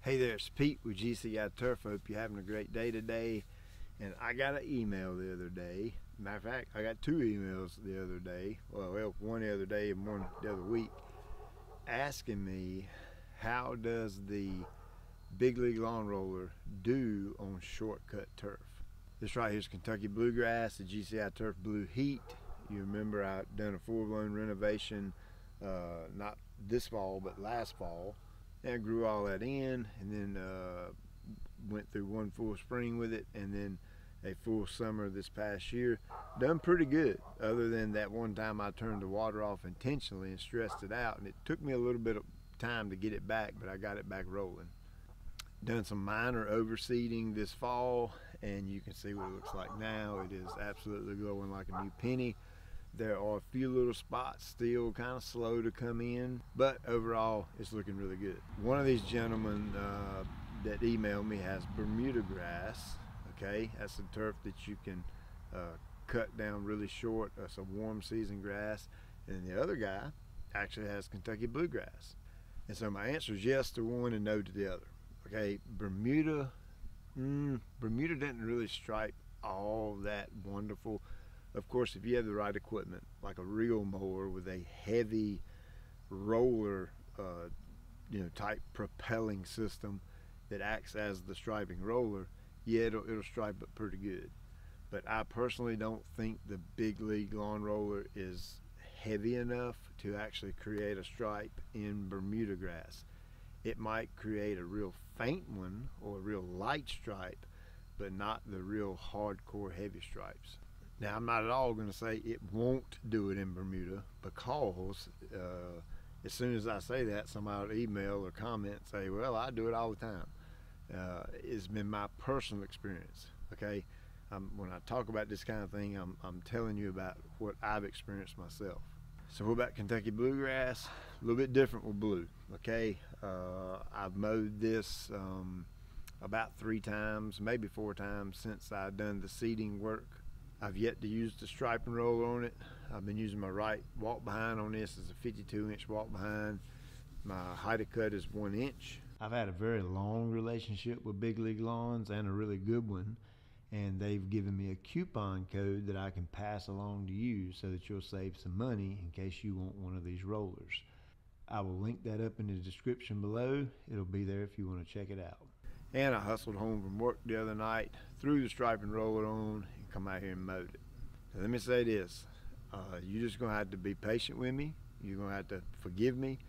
Hey there, it's Pete with GCI Turf. Hope you're having a great day today. And I got an email the other day. Matter of fact, I got two emails the other day. Well, one the other day and one the other week, asking me how does the Big League Lawn Roller do on shortcut turf. This right here is Kentucky Bluegrass, the GCI Turf Blue Heat. You remember I've done a full-blown renovation, not this fall, but last fall. And I grew all that in, and then went through one full spring with it, and then a full summer this past year. Done pretty good, other than that one time I turned the water off intentionally and stressed it out, and it took me a little bit of time to get it back, but I got it back rolling. Done some minor overseeding this fall, and you can see what it looks like now. It is absolutely glowing like a new penny. There are a few little spots still kind of slow to come in, but overall it's looking really good. One of these gentlemen that emailed me has Bermuda Grass. Okay, that's a turf that you can cut down really short. That's a warm season grass. And the other guy actually has Kentucky Bluegrass. And so my answer is yes to one and no to the other. Okay, Bermuda didn't really stripe all that wonderful. Of course, if you have the right equipment, like a real mower with a heavy roller, type propelling system that acts as the striping roller, yeah, it'll stripe it pretty good. But I personally don't think the Big League Lawn Roller is heavy enough to actually create a stripe in Bermuda Grass. It might create a real faint one or a real light stripe, but not the real hardcore heavy stripes. Now, I'm not at all going to say it won't do it in Bermuda, because as soon as I say that, somebody will email or comment and say, well, I do it all the time. It's been my personal experience, okay? When I talk about this kind of thing, I'm telling you about what I've experienced myself. So what about Kentucky Bluegrass? A little bit different with blue, okay? I've mowed this about 3 times, maybe 4 times since I've done the seeding work. I've yet to use the striping roller on it. I've been using my right walk behind on this. It's a 52-inch walk behind. My height of cut is 1 inch. I've had a very long relationship with Big League Lawns, and a really good one. And they've given me a coupon code that I can pass along to you so that you'll save some money in case you want one of these rollers. I will link that up in the description below. It'll be there if you want to check it out. And I hustled home from work the other night, threw the striping roller on, and come out here and mowed it. So let me say this, you're just gonna have to be patient with me. You're gonna have to forgive me,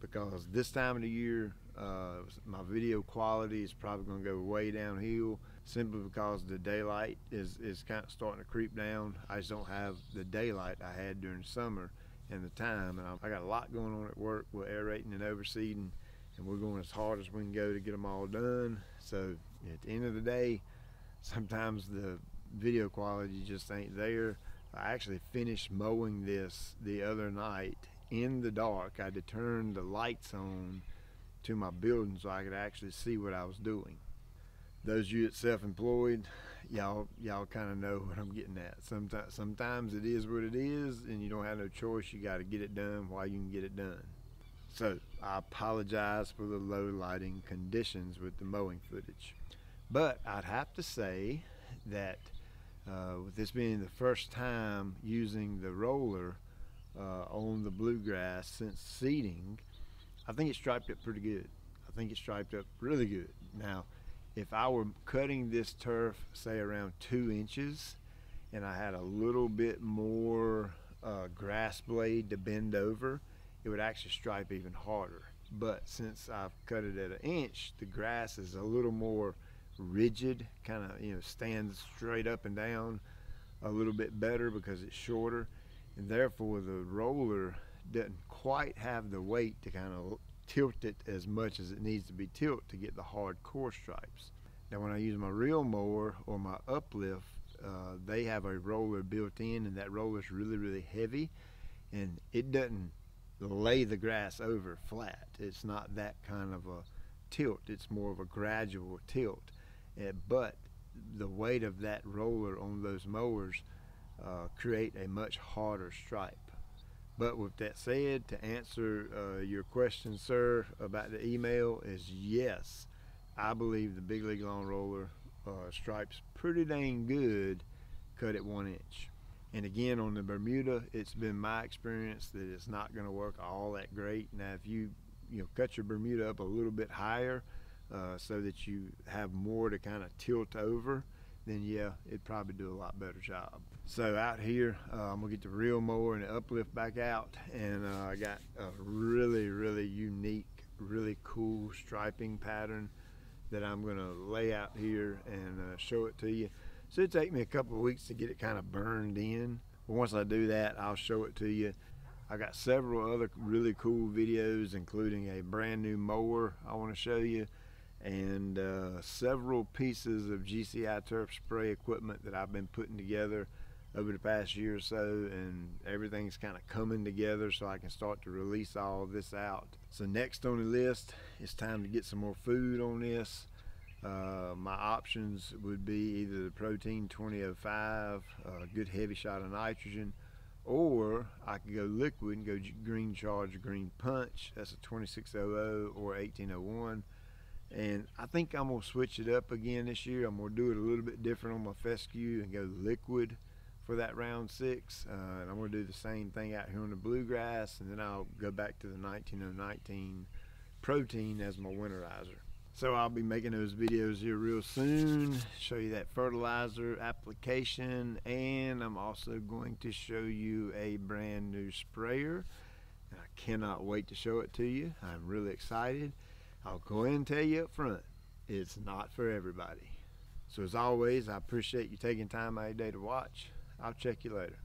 because this time of the year, my video quality is probably gonna go way downhill, simply because the daylight is kind of starting to creep down. I just don't have the daylight I had during summer and the time, and I got a lot going on at work with aerating and overseeding, and we're going as hard as we can go to get them all done. So at the end of the day, sometimes the video quality just ain't there. I actually finished mowing this the other night in the dark. I had to turn the lights on to my building so I could actually see what I was doing. Those of you that's self-employed, y'all kind of know what I'm getting at. Sometimes it is what it is, and you don't have no choice. You got to get it done while you can get it done. So I apologize for the low lighting conditions with the mowing footage. But I'd have to say that with this being the first time using the roller on the Bluegrass since seeding, I think it striped up pretty good. I think it striped up really good. Now, if I were cutting this turf, say around 2 inches, and I had a little bit more grass blade to bend over, it would actually stripe even harder. But since I've cut it at 1 inch, the grass is a little more rigid, kind of stands straight up and down a little bit better because it's shorter, and therefore the roller doesn't quite have the weight to kind of tilt it as much as it needs to be tilted to get the hardcore stripes. Now when I use my real mower or my uplift, they have a roller built in, and that roller is really heavy, and it doesn't lay the grass over flat. It's not that kind of a tilt. It's more of a gradual tilt. But the weight of that roller on those mowers create a much harder stripe. But with that said, to answer your question, sir, about the email, is yes, I believe the Big League Lawn Roller stripes pretty dang good cut at 1 inch. And again, on the Bermuda, it's been my experience that it's not going to work all that great. Now, if you cut your Bermuda up a little bit higher so that you have more to kind of tilt over, then yeah, it'd probably do a lot better job. So out here, I'm gonna get the real mower and the uplift back out, and I got a really unique, really cool striping pattern that I'm gonna lay out here and show it to you. So it'll take me a couple of weeks to get it kind of burned in, but once I do that, I'll show it to you. I got several other really cool videos, including a brand new mower I want to show you, and several pieces of GCI turf spray equipment that I've been putting together over the past year or so, and everything's kind of coming together so I can start to release all of this out. So next on the list, it's time to get some more food on this. My options would be either the Protein 2005, a good heavy shot of nitrogen, or I could go liquid and go Green Charge Green Punch. That's a 2600 or 1801. And I think I'm gonna switch it up again this year. I'm gonna do it a little bit different on my fescue and go liquid for that round 6. And I'm gonna do the same thing out here on the Bluegrass, and then I'll go back to the 19019 Protein as my winterizer. So I'll be making those videos here real soon, show you that fertilizer application, and I'm also going to show you a brand new sprayer. And I cannot wait to show it to you. I'm really excited. I'll go ahead and tell you up front, it's not for everybody. So as always, I appreciate you taking time out of your day to watch. I'll check you later.